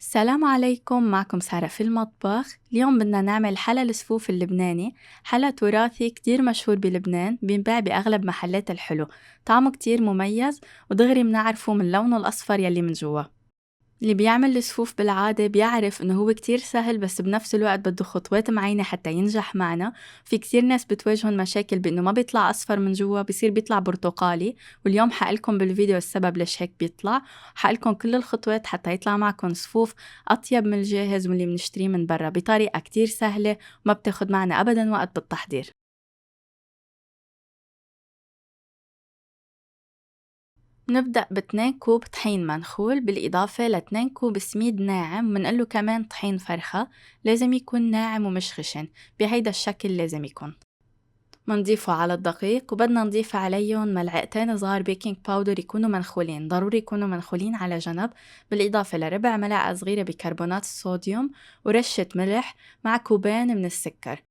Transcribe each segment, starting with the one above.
السلام عليكم، معكم سارة في المطبخ. اليوم بدنا نعمل حلا السفوف اللبناني. حلا تراثي كتير مشهور بلبنان، بينباع بأغلب محلات الحلو. طعمه كتير مميز ودغري منعرفه من لونه الأصفر يلي من جوا. اللي بيعمل السفوف بالعادة بيعرف إنه هو كتير سهل، بس بنفس الوقت بده خطوات معينة حتى ينجح معنا. في كتير ناس بتواجهن مشاكل بإنه ما بيطلع أصفر من جوا، بيصير بيطلع برتقالي. واليوم حقلكم بالفيديو السبب ليش هيك بيطلع، حقلكم كل الخطوات حتى يطلع معكم صفوف أطيب من الجاهز واللي بنشتريه من برا بطريقة كتير سهلة وما بتاخد معنا أبدا وقت بالتحضير. نبدأ ب2 كوب طحين منخول بالإضافة ل2 كوب سميد ناعم، ومنقله كمان طحين فرخة. لازم يكون ناعم ومش خشن، بهيدا الشكل لازم يكون. منضيفه على الدقيق، وبدنا نضيف عليهم ملعقتين صغار بيكنج باودر يكونوا منخولين، ضروري يكونوا منخولين على جنب. بالإضافة لربع ملعقة صغيرة بيكربونات الصوديوم، ورشة ملح، مع كوبين من السكر.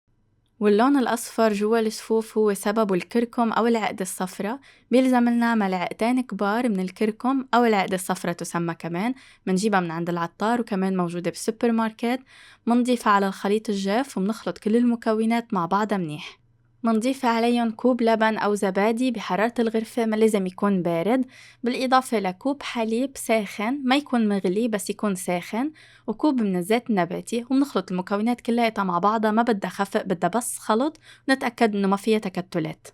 واللون الأصفر جوا الصفوف هو سببه الكركم أو العقدة الصفرة. بيلزم لنا ملعقتين كبار من الكركم أو العقدة الصفرة تسمى كمان، منجيبها من عند العطار وكمان موجودة بالسوبر ماركت. منضيفها على الخليط الجاف ومنخلط كل المكونات مع بعضها منيح. منضيف عليهم كوب لبن أو زبادي بحرارة الغرفة، ما لازم يكون بارد. بالإضافة لكوب حليب ساخن، ما يكون مغلي بس يكون ساخن، وكوب من الزيت النباتي. ومنخلط المكونات كلها مع بعضها، ما بدها خفق، بدها بس خلط، ونتأكد إنه ما فيها تكتلات.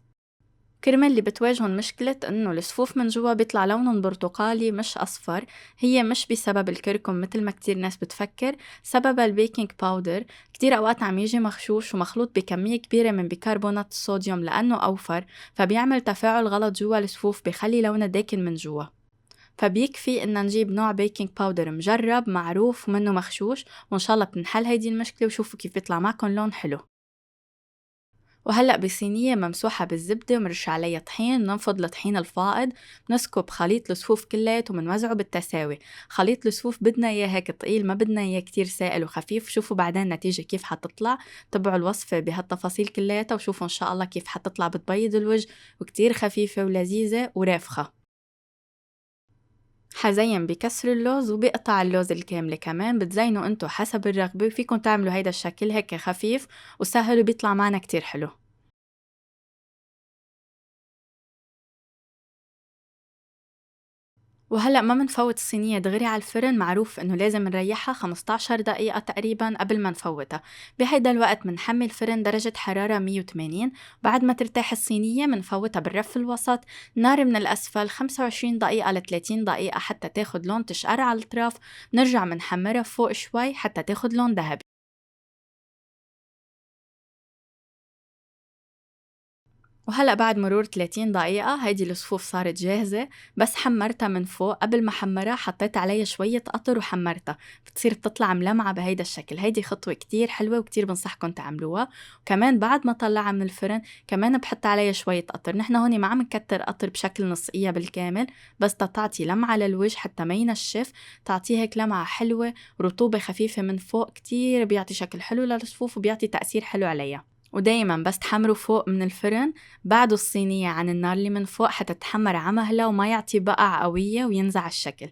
كرمال اللي بتواجهن مشكلة إنه الصفوف من جوا بيطلع لونهم برتقالي مش أصفر، هي مش بسبب الكركم مثل ما كتير ناس بتفكر، سببها البيكنج باودر. كتير أوقات عم يجي مغشوش ومخلوط بكمية كبيرة من بيكربونات الصوديوم لأنه أوفر، فبيعمل تفاعل غلط جوا الصفوف بيخلي لونها داكن من جوا. فبيكفي إن نجيب نوع بيكنج باودر مجرب معروف ومنه مغشوش، وإن شاء الله بتنحل هيدي المشكلة. وشوفوا كيف بيطلع معكم لون حلو. وهلأ بصينية ممسوحة بالزبدة ومرش عليها طحين، ننفض الطحين الفائض، نسكب خليط الصفوف كلياته ومنوزعه بالتساوي. خليط الصفوف بدنا إياه هيك تقيل، ما بدنا إياه كتير سائل وخفيف. شوفوا بعدين النتيجة كيف حتطلع. تبعوا الوصفة بهالتفاصيل كلياتها وشوفوا إن شاء الله كيف حتطلع بتبيض الوجه، وكتير خفيفة ولذيذة ورافخة. حزين بكسر اللوز وبقطع اللوز الكاملة كمان، بتزينوا انتو حسب الرغبة. فيكن تعملوا هيدا الشكل هيك خفيف وسهل وبيطلع معنا كتير حلو. وهلأ ما منفوت الصينية دغري على الفرن، معروف إنه لازم نريحها 15 دقيقة تقريبا قبل ما نفوتها. بهيدا الوقت منحمي الفرن درجة حرارة 180. بعد ما ترتاح الصينية منفوتها بالرف الوسط، نار من الأسفل 25 دقيقة ل 30 دقيقة حتى تاخد لون تشقر على الأطراف. نرجع منحمرها فوق شوي حتى تاخد لون ذهبي. وهلأ بعد مرور 30 دقيقة هيدي الصفوف صارت جاهزة. بس حمرتها من فوق، قبل ما حمرها حطيت عليها شوية قطر وحمرتها، بتصير بتطلع ملمعة بهيدا الشكل. هيدي خطوة كتير حلوة وكتير بنصحكن تعملوها. وكمان بعد ما طلعها من الفرن كمان بحط عليها شوية قطر. نحن هوني ما عم نكتر قطر بشكل نصقية بالكامل، بس تعطي لمعة للوجه حتى ما ينشف، تعطيه هيك لمعة حلوة، رطوبة خفيفة من فوق، كتير بيعطي شكل حلو للصفوف وبيعطي تأثير حلو عليها. ودايما بس تحمروا فوق من الفرن، بعده الصينية عن النار اللي من فوق حتى تتحمر عمهلا وما يعطي بقع قوية وينزع الشكل.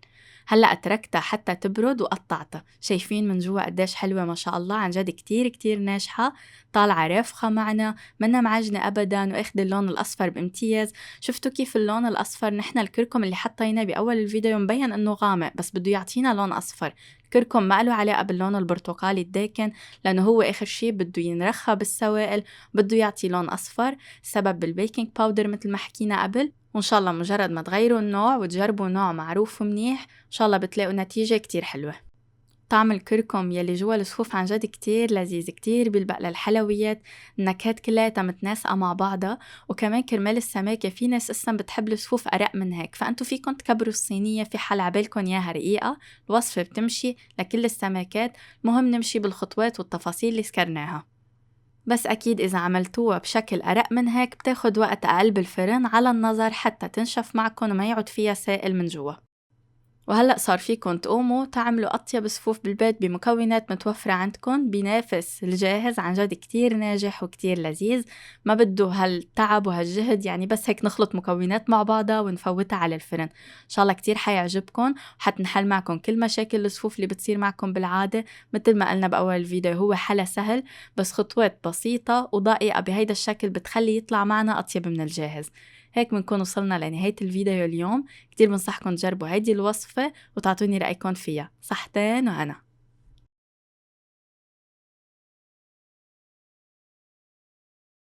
هلأ اتركتها حتى تبرد وقطعتها. شايفين من جوا قديش حلوة ما شاء الله، عن جد كتير كتير ناجحة. طالعة رافخة معنا، منا معجنة أبدا، وأخد اللون الأصفر بامتياز. شفتوا كيف اللون الأصفر، نحن الكركم اللي حطيناه بأول الفيديو مبين إنه غامق بس بده يعطينا لون أصفر. الكركم ما له علاقة باللون البرتقالي الداكن، لأنه هو آخر شي بده ينرخى بالسوائل، بده يعطي لون أصفر. سبب بالبيكنج باودر مثل ما حكينا قبل. وإن شاء الله مجرد ما تغيروا النوع وتجربوا نوع معروف ومنيح، إن شاء الله بتلاقوا نتيجة كتير حلوة. طعم الكركم يلي جوا الصفوف عن جد كتير لذيذ، كتير بيلبق للحلويات. النكهات كلها متناسقة مع بعضها. وكمان كرمال السماكة، في ناس أصلا بتحب الصفوف أرق من هيك، فأنتوا فيكن تكبروا الصينية في حال عبالكن ياها رقيقة. الوصفة بتمشي لكل السماكات، مهم نمشي بالخطوات والتفاصيل اللي سكرناها. بس أكيد إذا عملتوها بشكل أرق من هيك بتاخد وقت أقل بالفرن على النظر حتى تنشف معكن وما يعود فيها سائل من جوا. وهلأ صار فيكن تقوموا تعملوا أطيب صفوف بالبيت بمكونات متوفرة عندكن بينافس الجاهز. عن جد كتير ناجح وكتير لذيذ، ما بده هالتعب وهالجهد، يعني بس هيك نخلط مكونات مع بعضها ونفوتها على الفرن. إن شاء الله كتير حيعجبكن وحتنحل معكم كل مشاكل الصفوف اللي بتصير معكم بالعادة. مثل ما قلنا بأول الفيديو، هو حلا سهل بس خطوات بسيطة ودقيقة بهيدا الشكل بتخلي يطلع معنا أطيب من الجاهز. هيك بنكون وصلنا لنهاية الفيديو اليوم. كتير بنصحكم تجربوا هيدي الوصفة وتعطوني رأيكم فيها. صحتين وهنا.